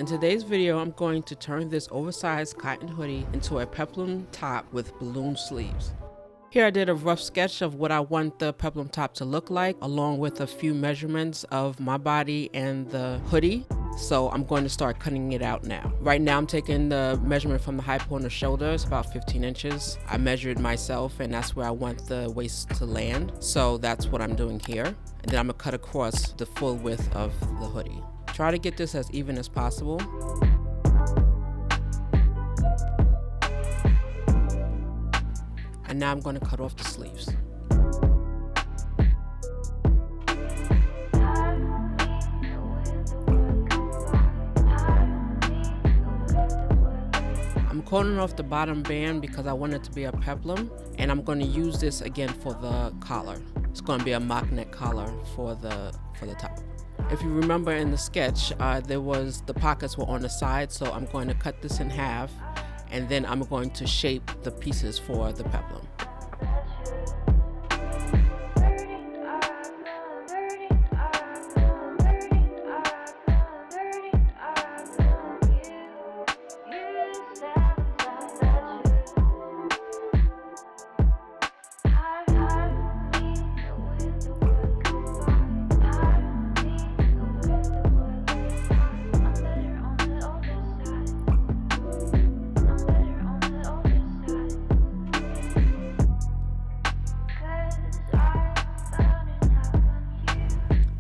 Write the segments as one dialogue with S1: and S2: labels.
S1: In today's video, I'm going to turn this oversized cotton hoodie into a peplum top with balloon sleeves. Here I did a rough sketch of what I want the peplum top to look like, along with a few measurements of my body and the hoodie. So I'm going to start cutting it out now. Right now I'm taking the measurement from the high point of shoulder. It's about 15 inches. I measured myself and that's where I want the waist to land. So that's what I'm doing here. And then I'm gonna cut across the full width of the hoodie. Try to get this as even as possible. And now I'm going to cut off the sleeves. I'm cutting off the bottom band because I want it to be a peplum, and I'm going to use this again for the collar. It's going to be a mock neck collar for the top. If you remember in the sketch, the pockets were on the side, so I'm going to cut this in half, and then I'm going to shape the pieces for the peplum.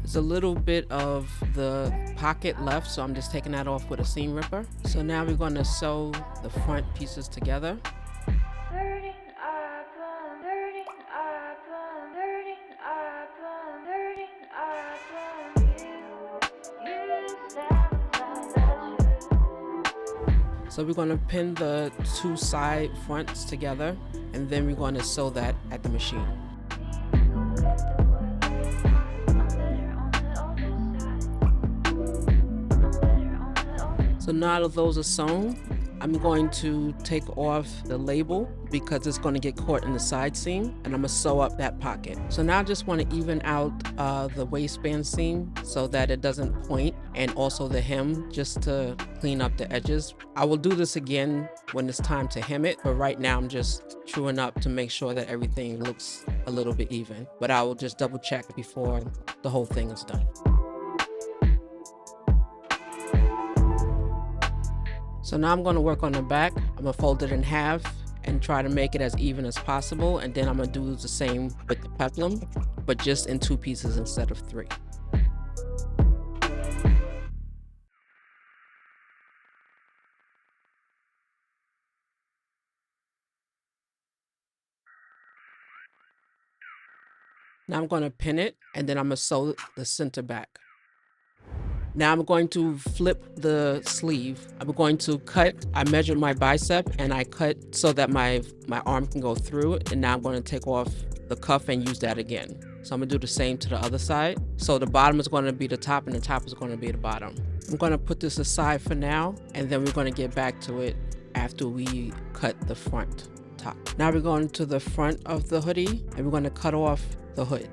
S1: There's a little bit of the pocket left, so I'm just taking that off with a seam ripper. So now we're going to sew the front pieces together. So we're going to pin the two side fronts together, and then we're going to sew that at the machine. So now that those are sewn, I'm going to take off the label because it's going to get caught in the side seam, and I'm going to sew up that pocket. So now I just want to even out the waistband seam so that it doesn't point, and also the hem, just to clean up the edges. I will do this again when it's time to hem it, but right now I'm just truing up to make sure that everything looks a little bit even. But I will just double check before the whole thing is done. So now I'm going to work on the back. I'm going to fold it in half and try to make it as even as possible. And then I'm going to do the same with the peplum, but just in 2 pieces instead of 3. Now I'm going to pin it, and then I'm going to sew the center back. Now I'm going to flip the sleeve. I'm going to cut, I measured my bicep and I cut so that my arm can go through it. And now I'm going to take off the cuff and use that again. So I'm gonna do the same to the other side. So the bottom is going to be the top and the top is going to be the bottom. I'm going to put this aside for now, and then we're going to get back to it after we cut the front top. Now we're going to the front of the hoodie and we're going to cut off the hood.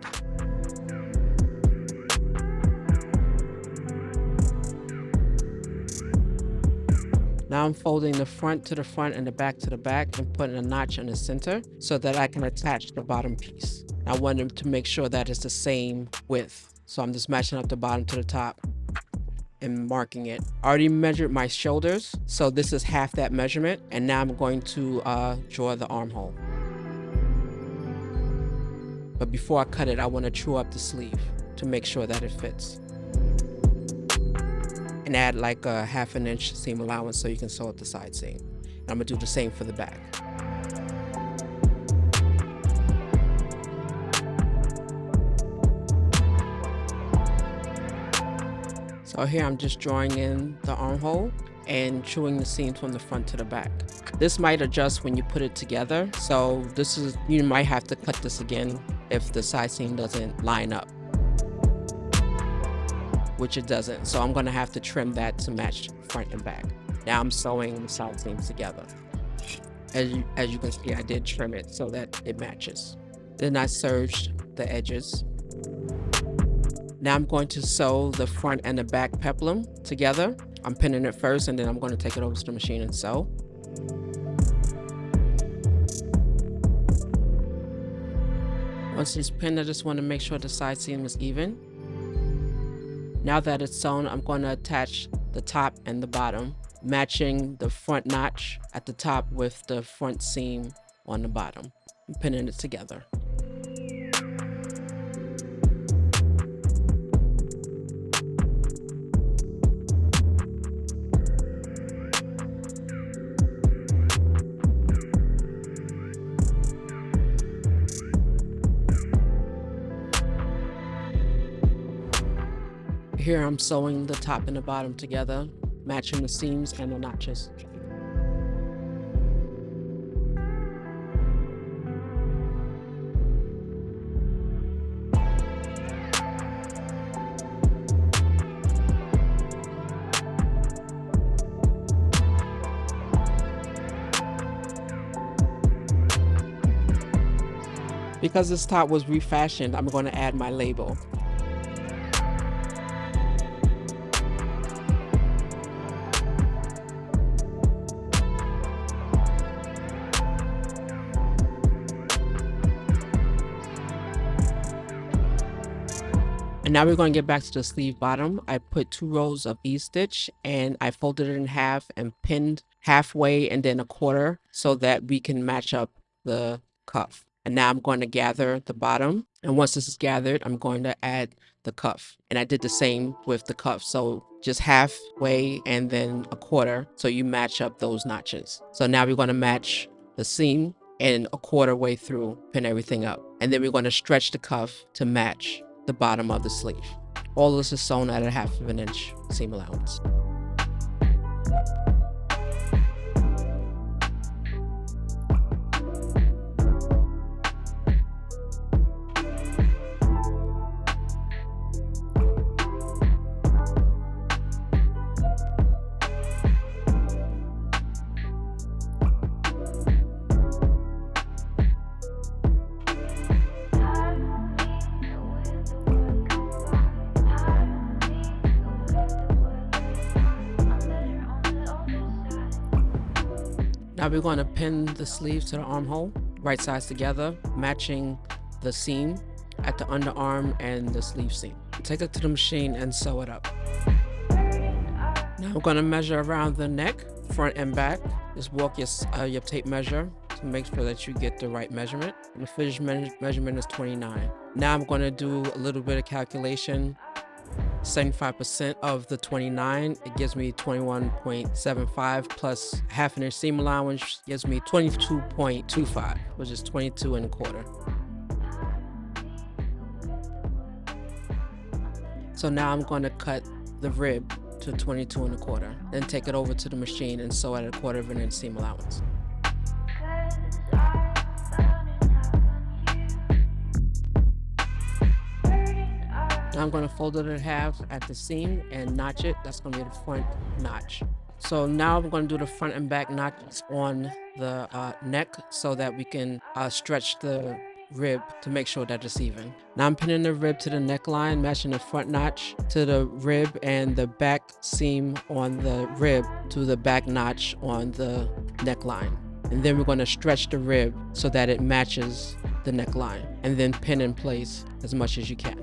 S1: Now I'm folding the front to the front and the back to the back and putting a notch in the center so that I can attach the bottom piece. I want them to make sure that it's the same width. So I'm just matching up the bottom to the top and marking it. I already measured my shoulders, so this is half that measurement. And now I'm going to draw the armhole. But before I cut it, I want to true up the sleeve to make sure that it fits. And add like a 1/2 inch seam allowance so you can sew up the side seam. And I'm gonna do the same for the back. So here I'm just drawing in the armhole and truing the seams from the front to the back. This might adjust when you put it together. So you might have to cut this again if the side seam doesn't line up, which it doesn't. So I'm gonna have to trim that to match front and back. Now I'm sewing the side seams together. As you can see, I did trim it so that it matches. Then I serged the edges. Now I'm going to sew the front and the back peplum together. I'm pinning it first, and then I'm going to take it over to the machine and sew. Once it's pinned, I just want to make sure the side seam is even. Now that it's sewn, I'm going to attach the top and the bottom, matching the front notch at the top with the front seam on the bottom. I'm pinning it together. Here I'm sewing the top and the bottom together, matching the seams and the notches. Because this top was refashioned, I'm going to add my label. And now we're going to get back to the sleeve bottom. I put 2 rows of E-stitch and I folded it in half and pinned halfway and then a quarter so that we can match up the cuff. And now I'm going to gather the bottom. And once this is gathered, I'm going to add the cuff. And I did the same with the cuff. So just halfway and then a quarter so you match up those notches. So now we're going to match the seam and a quarter way through, pin everything up. And then we're going to stretch the cuff to match the bottom of the sleeve. All this is sewn at a 1/2 inch seam allowance. Now we're going to pin the sleeve to the armhole, right sides together, matching the seam at the underarm and the sleeve seam. Take it to the machine and sew it up. Now I'm going to measure around the neck, front and back. Just walk your tape measure to make sure that you get the right measurement. And the finished measurement is 29. Now I'm going to do a little bit of calculation. 75% of the 29, it gives me 21.75 plus 1/2 inch seam allowance gives me 22.25, which is 22 1/4. So now I'm going to cut the rib to 22 1/4, then take it over to the machine and sew at a 1/4 inch seam allowance. Now I'm going to fold it in half at the seam and notch it. That's going to be the front notch. So now I'm going to do the front and back notches on the neck so that we can stretch the rib to make sure that it's even. Now I'm pinning the rib to the neckline, matching the front notch to the rib and the back seam on the rib to the back notch on the neckline. And then we're going to stretch the rib so that it matches the neckline, and then pin in place as much as you can.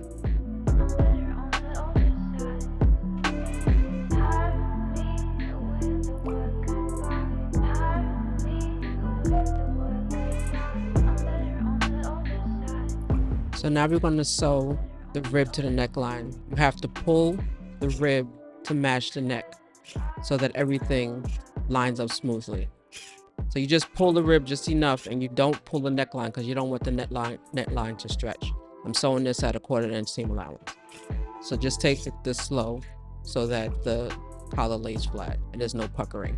S1: So now we're going to sew the rib to the neckline. You have to pull the rib to match the neck so that everything lines up smoothly. So you just pull the rib just enough and you don't pull the neckline because you don't want the neckline to stretch. I'm sewing this at a 1/4 inch seam allowance. So just take it this slow so that the collar lays flat and there's no puckering.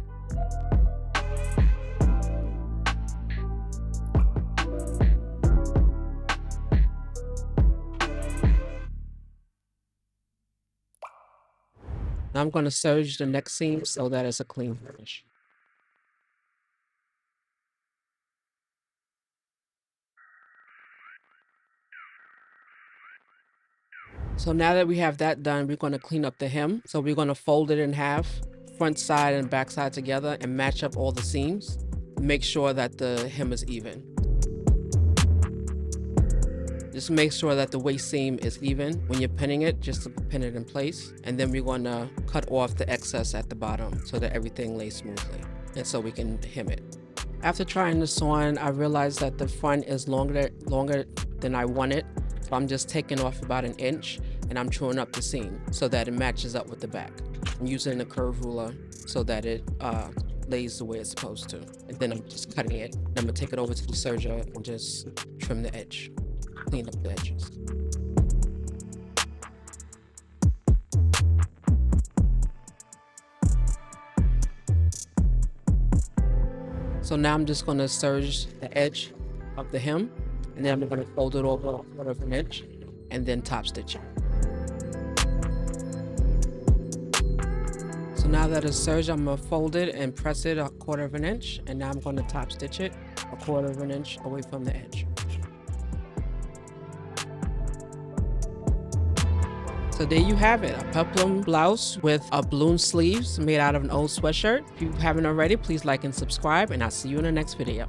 S1: Now I'm going to serge the neck seam so that it's a clean finish. So now that we have that done, we're going to clean up the hem. So we're going to fold it in half front side and back side together and match up all the seams. Make sure that the hem is even. Just make sure that the waist seam is even when you're pinning it, just to pin it in place. And then we're going to cut off the excess at the bottom so that everything lays smoothly and so we can hem it. After trying this on, I realized that the front is longer than I wanted. So I'm just taking off about 1 inch and I'm truing up the seam so that it matches up with the back. I'm using the curve ruler so that it lays the way it's supposed to. And then I'm just cutting it. I'm gonna take it over to the serger and just trim the edge, clean up the edges. So now I'm just gonna serge the edge of the hem, and then I'm gonna fold it over 1/4 inch and then top stitch it. So now that it's serged, I'm gonna fold it and press it 1/4 inch, and now I'm gonna top stitch it 1/4 inch away from the edge. So there you have it, a peplum blouse with a balloon sleeves made out of an old sweatshirt. If you haven't already, please like and subscribe, and I'll see you in the next video.